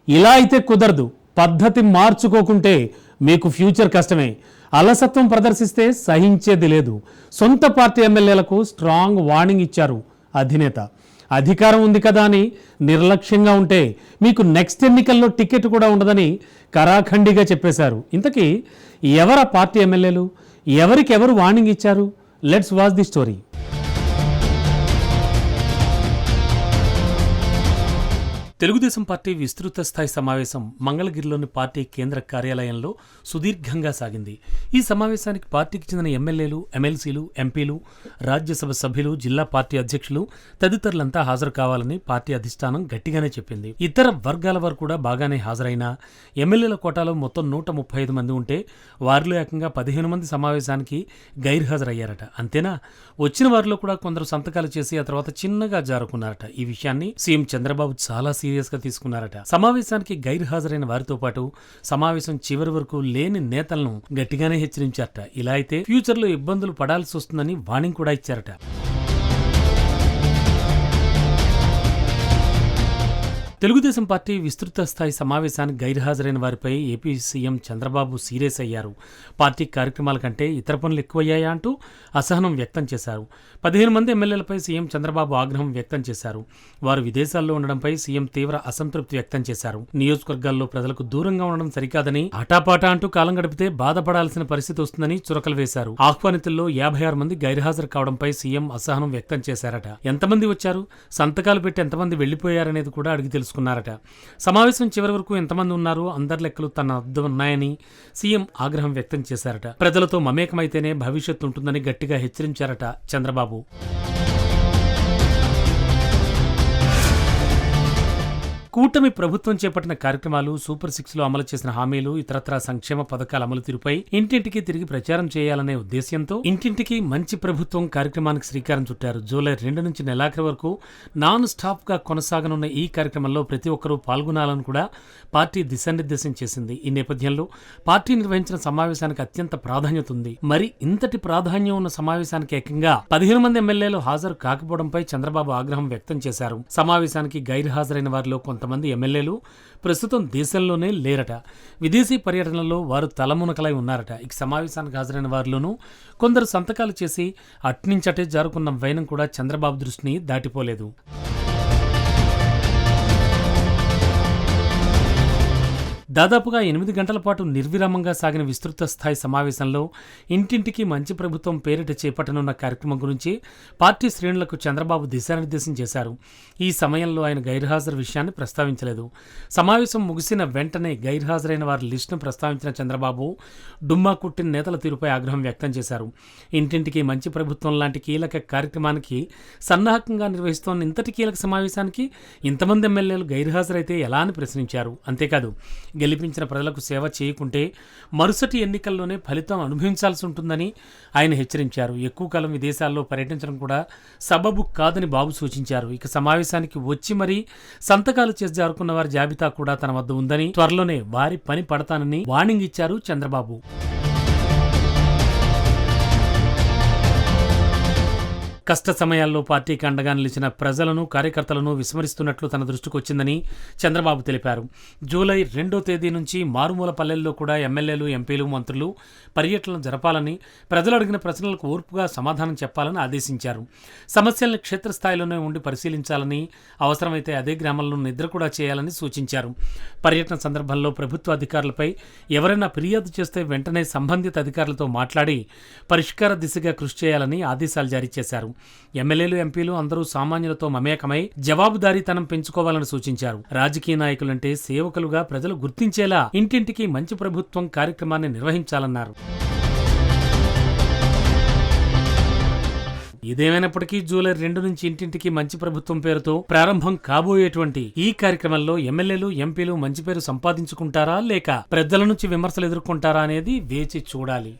ఇలా అయితే కుదరదు. పద్ధతి మార్చుకోకుంటే మీకు ఫ్యూచర్ కష్టమే. అలసత్వం ప్రదర్శిస్తే సహించేది లేదు. సొంత పార్టీ ఎమ్మెల్యేలకు స్ట్రాంగ్ వార్నింగ్ ఇచ్చారు అధినేత. అధికారం ఉంది కదా అని నిర్లక్ష్యంగా ఉంటే మీకు నెక్స్ట్ ఎన్నికల్లో టికెట్ కూడా ఉండదని కరాఖండిగా చెప్పేశారు. ఇంతకీ ఎవరు పార్టీ ఎమ్మెల్యేలు, ఎవరికి ఎవరు వార్నింగ్ ఇచ్చారు? Let's watch the story. Telugu Desam party విస్తృత స్థాయి సమావేశం మంగళగిరిలోని పార్టీ కేంద్ర కార్యాలయంలో సుదీర్ఘంగా సాగింది. ఈ సమావేశానికి పార్టీకి చెందిన ఎమ్మెల్యేలు, ఎమ్మెల్సీలు, ఎంపీలు, రాజ్యసభ సభ్యులు, జిల్లా పార్టీ అధ్యక్షులు తదితరులంతా హాజరు కావాలని పార్టీ అధిష్టానం గట్టిగానే చెప్పింది. ఇతర వర్గాల వారు కూడా బాగానే హాజరైనా ఎమ్మెల్యేల కోటాలో మొత్తం 135 మంది ఉంటే వారిలో ఏకంగా 15 మంది సమావేశానికి గైర్హాజరయ్యారట. అంతేనా, వచ్చిన వారిలో కూడా కొందరు సంతకాలు చేసి ఆ తర్వాత చిన్నగా జారుకున్నారట. ఈ విషయాన్ని సీఎం చంద్రబాబు చాలా సీరియస్ గా తీసుకున్నారట. సమావేశానికి గైర్హాజరైన వారితో పాటు సమావేశం చివరి వరకు లేని నేతలను గట్టిగానే హెచ్చరించారట. ఇలా అయితే ఫ్యూచర్ లో ఇబ్బందులు పడాల్సి వస్తుందని వార్నింగ్ కూడా ఇచ్చారట. తెలుగుదేశం పార్టీ విస్తృత స్థాయి సమావేశానికి గైర్హాజరైన వారిపై ఏపీ సీఎం చంద్రబాబు సీరియస్ అయ్యారు. పార్టీ కార్యక్రమాల కంటే ఇతర పనులు ఎక్కువయ్యాయా అంటూ అసహనం వ్యక్తం చేశారు. 15 మంది ఎమ్మెల్యేలపై సీఎం చంద్రబాబు ఆగ్రహం వ్యక్తం చేశారు. వారు విదేశాల్లో ఉండడంపై సీఎం తీవ్ర అసంతృప్తి వ్యక్తం చేశారు. నియోజకవర్గాల్లో ప్రజలకు దూరంగా ఉండడం సరికాదని, ఆటాపాటా అంటూ కాలం గడిపితే బాధపడాల్సిన పరిస్థితి వస్తుందని చురకలు వేశారు. ఆహ్వానితుల్లో 56 మంది గైర్హాజరు కావడంపై సీఎం అసహనం వ్యక్తం చేశారట. ఎంతమంది వచ్చారు, సంతకాలు పెట్టి ఎంతమంది వెళ్లిపోయారనేది కూడా అడిగి తెలుసుకున్నారట. సమావేశం చివరి వరకు ఎంతమంది ఉన్నారు, అందరి లెక్కలు తన వద్ద ఉన్నాయని సీఎం ఆగ్రహం వ్యక్తం చేశారట. ప్రజలతో మమేకమైతేనే భవిష్యత్తు ఉంటుందని గట్టిగా హెచ్చరించారట చంద్రబాబు. కూటమి ప్రభుత్వం చేపట్టిన కార్యక్రమాలు, సూపర్ 6లో అమలు చేసిన హామీలు, ఇతరత్రా సంక్షేమ పథకాల అమలు తీరుపై ఇంటింటికి తిరిగి ప్రచారం చేయాలనే ఉద్దేశ్యంతో ఇంటింటికి మంచి ప్రభుత్వం కార్యక్రమానికి శ్రీకారం చుట్టారు. జూలై 2 నుంచి నెలాఖరు వరకు నాన్ స్టాప్ గా కొనసాగనున్న ఈ కార్యక్రమంలో ప్రతి ఒక్కరూ పాల్గొనాలని కూడా పార్టీ దిశానిర్దేశం చేసింది. ఈ నేపథ్యంలో పార్టీ నిర్వహించిన సమావేశానికి అత్యంత ప్రాధాన్యత ఉంది. మరి ఇంతటి ప్రాధాన్యం ఉన్న సమావేశానికి ఏకంగా 15 మంది ఎమ్మెల్యేలు హాజరు కాకపోవడంపై చంద్రబాబు ఆగ్రహం వ్యక్తం చేశారు. సమావేశానికి గైర్హాజరైన వారిలో కొంతమంది ఎమ్మెల్యేలు ప్రస్తుతం దేశంలోనే లేరట. విదేశీ పర్యటనలో వారు తలమునకలై ఉన్నారట. ఈ సమావేశానికి హాజరైన వారిలోనూ కొందరు సంతకాలు చేసి అట్నుంచటే జారుకున్న వైనం కూడా చంద్రబాబు దృష్టిని దాటిపోలేదు. దాదాపుగా 8 గంటల పాటు నిర్విరామంగా సాగిన విస్తృత స్థాయి సమావేశంలో ఇంటింటికి మంచి ప్రభుత్వం పేరిట చేపట్టనున్న కార్యక్రమం గురించి పార్టీ శ్రేణులకు చంద్రబాబు దిశానిర్దేశం చేశారు. ఈ సమయంలో ఆయన గైర్హాజరు విషయాన్ని ప్రస్తావించలేదు. సమావేశం ముగిసిన వెంటనే గైర్హాజరైన వారి లిస్టును ప్రస్తావించిన చంద్రబాబు డుమ్మా కుట్టిన నేతల తీరుపై ఆగ్రహం వ్యక్తం చేశారు. ఇంటింటికి మంచి ప్రభుత్వం లాంటి కీలక కార్యక్రమానికి సన్నాహకంగా నిర్వహిస్తోన్న ఇంతటి కీలక సమావేశానికి ఇంతమంది ఎమ్మెల్యేలు గైర్హాజరైతే ఎలా అని ప్రశ్నించారు. అంతేకాదు, గెలిపించిన ప్రజలకు సేవ చేయకుంటే మరుసటి ఎన్నికల్లోనే ఫలితం అనుభవించాల్సి ఉంటుందని ఆయన హెచ్చరించారు. ఎక్కువ కాలం విదేశాల్లో పర్యటించడం కూడా సబబు కాదని బాబు సూచించారు. ఇక సమావేశానికి వచ్చి మరీ సంతకాలు చేసి జారుకున్న వారి జాబితా కూడా తన వద్ద ఉందని, త్వరలోనే వారి పని పడతానని వార్నింగ్ ఇచ్చారు చంద్రబాబు. కష్ట సమయాల్లో పార్టీకి అండగా నిలిచిన ప్రజలను, కార్యకర్తలను విస్మరిస్తున్నట్లు తన దృష్టికి వచ్చిందని చంద్రబాబు తెలిపారు. జూలై 2వ తేదీ నుంచి మారుమూల పల్లెల్లో కూడా ఎమ్మెల్యేలు, ఎంపీలు, మంత్రులు పర్యటనలు జరపాలని, ప్రజలు అడిగిన ప్రశ్నలకు ఓర్పుగా సమాధానం చెప్పాలని ఆదేశించారు. సమస్యలను క్షేత్రస్థాయిలోనే ఉండి పరిశీలించాలని, అవసరమైతే అదే గ్రామంలో నిద్ర కూడా చేయాలని సూచించారు. పర్యటన సందర్భంలో ప్రభుత్వ అధికారులపై ఎవరైనా ఫిర్యాదు చేస్తే వెంటనే సంబంధిత అధికారులతో మాట్లాడి పరిష్కార దిశగా కృషి చేయాలని ఆదేశాలు జారీ చేశారు. ఎమ్మెల్యేలు, ఎంపీలు అందరూ సామాన్యులతో మమేకమై జవాబుదారీతనం పెంచుకోవాలని సూచించారు. రాజకీయ నాయకులంటే సేవకులుగా ప్రజలు గుర్తించేలా ఇంటింటికి మంచి ప్రభుత్వం కార్యక్రమాన్ని నిర్వహించాలన్నారు. ఇదేమైనప్పటికీ జూలై 2 నుంచి ఇంటింటికి మంచి ప్రభుత్వం పేరుతో ప్రారంభం కాబోయేటువంటి ఈ కార్యక్రమంలో ఎమ్మెల్యేలు, ఎంపీలు మంచి పేరు సంపాదించుకుంటారా లేక ప్రజల నుంచి విమర్శలు ఎదుర్కొంటారా అనేది వేచి చూడాలి.